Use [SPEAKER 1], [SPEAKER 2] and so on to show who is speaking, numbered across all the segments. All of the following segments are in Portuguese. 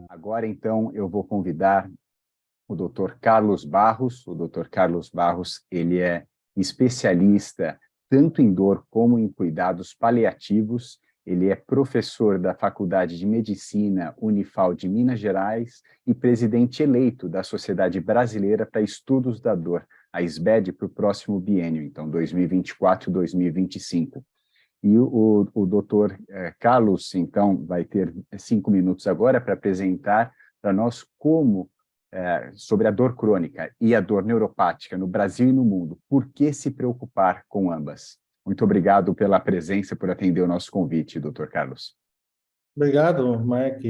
[SPEAKER 1] Agora, então, eu vou convidar o Dr. Carlos Barros. O Dr. Carlos Barros, ele é especialista tanto em dor como em cuidados paliativos. Ele é professor da Faculdade de Medicina Unifal de Minas Gerais e presidente eleito da Sociedade Brasileira para Estudos da Dor, a SBED, para o próximo biênio, então 2024-2025. E o doutor Carlos, então, vai ter 5 minutos agora para apresentar para nós sobre a dor crônica e a dor neuropática no Brasil e no mundo. Por que se preocupar com ambas? Muito obrigado pela presença, por atender o nosso convite, doutor Carlos.
[SPEAKER 2] Obrigado, Mark.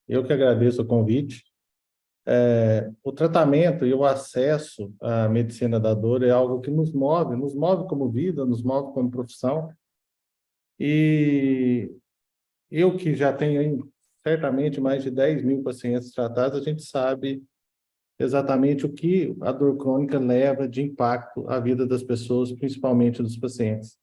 [SPEAKER 2] Eu que agradeço o convite. O tratamento e o acesso à medicina da dor é algo que nos move como vida, nos move como profissão. E eu que já tenho certamente mais de 10 mil pacientes tratados, a gente sabe exatamente o que a dor crônica leva de impacto à vida das pessoas, principalmente dos pacientes.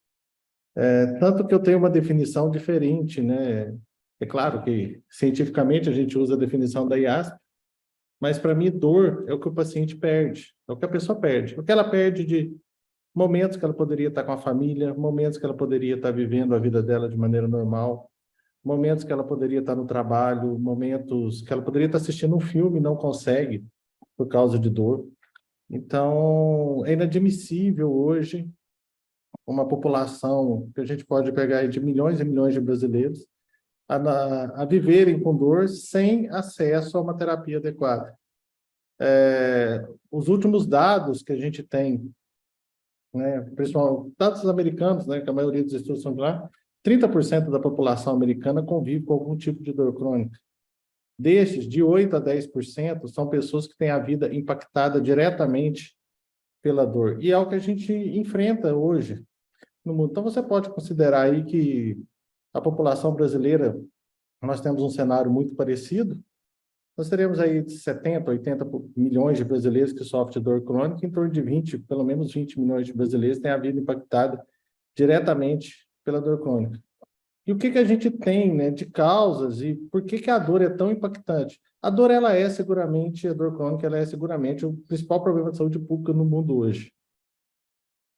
[SPEAKER 2] Tanto que eu tenho uma definição diferente, né? É claro que cientificamente a gente usa a definição da IASP, mas para mim dor é o que o paciente perde, é o que a pessoa perde. O que ela perde de momentos que ela poderia estar com a família, momentos que ela poderia estar vivendo a vida dela de maneira normal, momentos que ela poderia estar no trabalho, momentos que ela poderia estar assistindo um filme e não consegue por causa de dor. Então, é inadmissível hoje uma população que a gente pode pegar aí de milhões e milhões de brasileiros a viverem com dor sem acesso a uma terapia adequada. Os últimos dados que a gente tem, né, principalmente dados americanos, né, que a maioria dos estudos são de lá, 30% da população americana convive com algum tipo de dor crônica. Desses, de 8 a 10% são pessoas que têm a vida impactada diretamente pela dor. E é o que a gente enfrenta hoje no mundo. Então, você pode considerar aí que a população brasileira, nós temos um cenário muito parecido. Nós teremos aí 70, 80 milhões de brasileiros que sofrem de dor crônica, em torno de 20, pelo menos 20 milhões de brasileiros têm a vida impactada diretamente pela dor crônica. E o que a gente tem, né, de causas e por que a dor é tão impactante? A dor, a dor crônica, ela é seguramente o principal problema de saúde pública no mundo hoje.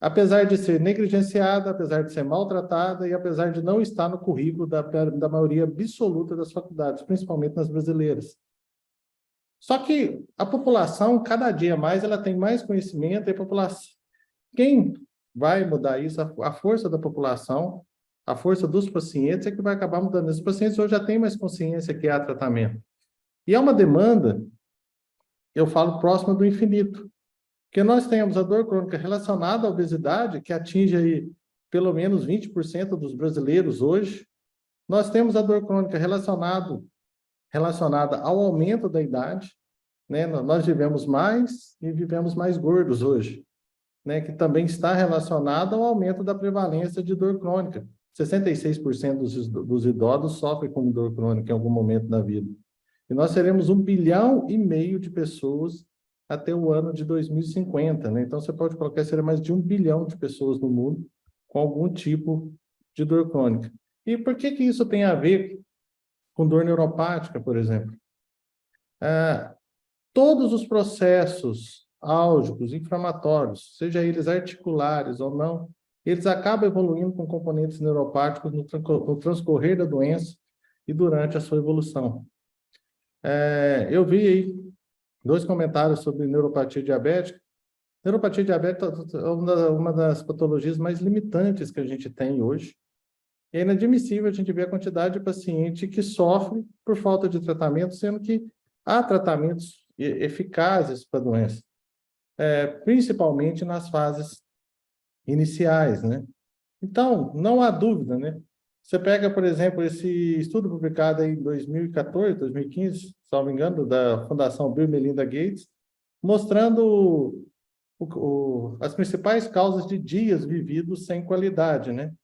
[SPEAKER 2] Apesar de ser negligenciada, apesar de ser maltratada e apesar de não estar no currículo da maioria absoluta das faculdades, principalmente nas brasileiras. Só que a população, cada dia mais, ela tem mais conhecimento e a população... Quem vai mudar isso? A força da população, a força dos pacientes é que vai acabar mudando. Os pacientes hoje já têm mais consciência que há tratamento. E é uma demanda, eu falo, próxima do infinito. Porque nós temos a dor crônica relacionada à obesidade, que atinge aí pelo menos 20% dos brasileiros hoje. Nós temos a dor crônica relacionada ao aumento da idade, né? Nós vivemos mais e vivemos mais gordos hoje, né? Que também está relacionado ao aumento da prevalência de dor crônica. 66% dos idosos sofrem com dor crônica em algum momento da vida. E nós teremos 1,5 bilhão de pessoas até o ano de 2050, né? Então, você pode colocar que será mais de 1 bilhão de pessoas no mundo com algum tipo de dor crônica. E por que isso tem a ver com dor neuropática, por exemplo? Todos os processos álgicos, inflamatórios, seja eles articulares ou não, eles acabam evoluindo com componentes neuropáticos no transcorrer da doença e durante a sua evolução. Eu vi aí 2 comentários sobre neuropatia diabética. Neuropatia diabética é uma das patologias mais limitantes que a gente tem hoje. É inadmissível a gente ver a quantidade de paciente que sofre por falta de tratamento, sendo que há tratamentos eficazes para a doença, principalmente nas fases iniciais, né? Então, não há dúvida, né? Você pega, por exemplo, esse estudo publicado em 2014, 2015, se não me engano, da Fundação Bill e Melinda Gates, mostrando as principais causas de dias vividos sem qualidade, né?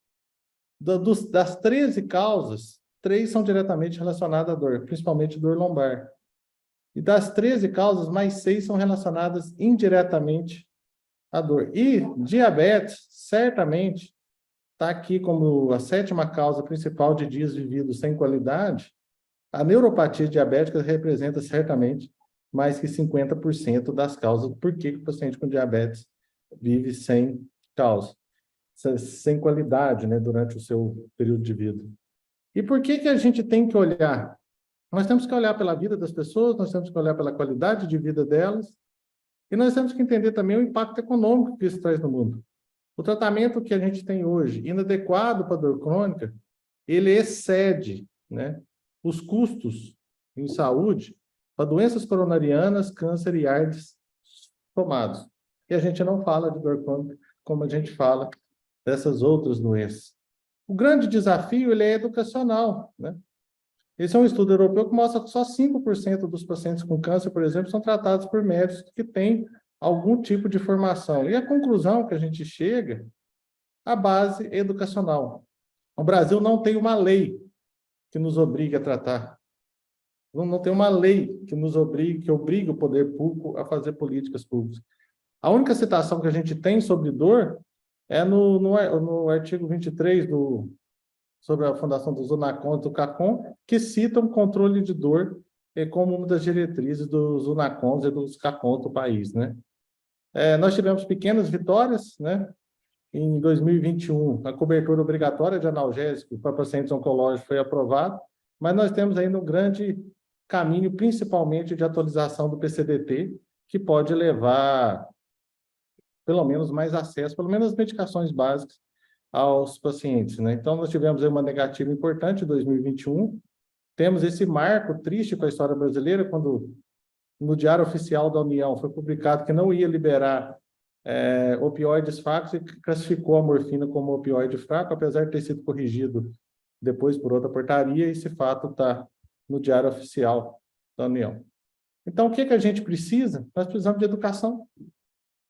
[SPEAKER 2] Das 13 causas, 3 são diretamente relacionadas à dor, principalmente dor lombar. E das 13 causas, mais 6 são relacionadas indiretamente à dor. E diabetes, certamente, está aqui como a 7ª causa principal de dias vividos sem qualidade. A neuropatia diabética representa certamente mais que 50% das causas. Por que o paciente com diabetes vive sem causa, sem qualidade, né, durante o seu período de vida? E por que a gente tem que olhar? Nós temos que olhar pela vida das pessoas, nós temos que olhar pela qualidade de vida delas, e nós temos que entender também o impacto econômico que isso traz no mundo. O tratamento que a gente tem hoje, inadequado para a dor crônica, ele excede, né, os custos em saúde para doenças coronarianas, câncer e AIDS somados. E a gente não fala de dor crônica como a gente fala dessas outras doenças. O grande desafio ele é educacional, né? Esse é um estudo europeu que mostra que só 5% dos pacientes com câncer, por exemplo, são tratados por médicos que têm algum tipo de formação. E a conclusão que a gente chega, a base educacional. O Brasil não tem uma lei que nos obrigue a tratar. Não tem uma lei que nos obrigue, que obrigue o poder público a fazer políticas públicas. A única citação que a gente tem sobre dor é no artigo 23 sobre a fundação do Unacon e do CACOM, que citam controle de dor como uma das diretrizes dos Unacons e dos CACOM do país, né? Nós tivemos pequenas vitórias, né? Em 2021, a cobertura obrigatória de analgésico para pacientes oncológicos foi aprovada, mas nós temos ainda um grande caminho, principalmente de atualização do PCDT, que pode levar, pelo menos, mais acesso, pelo menos as medicações básicas, aos pacientes, né? Então, nós tivemos aí uma negativa importante em 2021, temos esse marco triste com a história brasileira, quando no Diário Oficial da União foi publicado que não ia liberar opioides fracos e classificou a morfina como opioide fraco, apesar de ter sido corrigido depois por outra portaria, esse fato está no Diário Oficial da União. Então, o que a gente precisa? Nós precisamos de educação.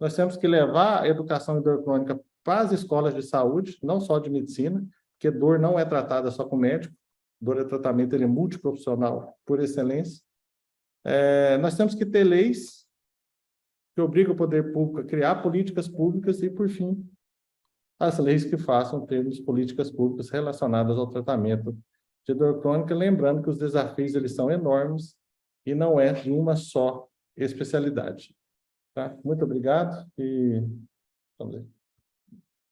[SPEAKER 2] Nós temos que levar a educação em dor crônica para as escolas de saúde, não só de medicina, porque dor não é tratada só com médico, dor é tratamento, ele é multiprofissional por excelência. Nós temos que ter leis que obrigam o poder público a criar políticas públicas e, por fim, as leis que façam termos políticas públicas relacionadas ao tratamento de dor crônica, lembrando que os desafios eles são enormes e não é de uma só especialidade. Tá? Muito obrigado e vamos ver.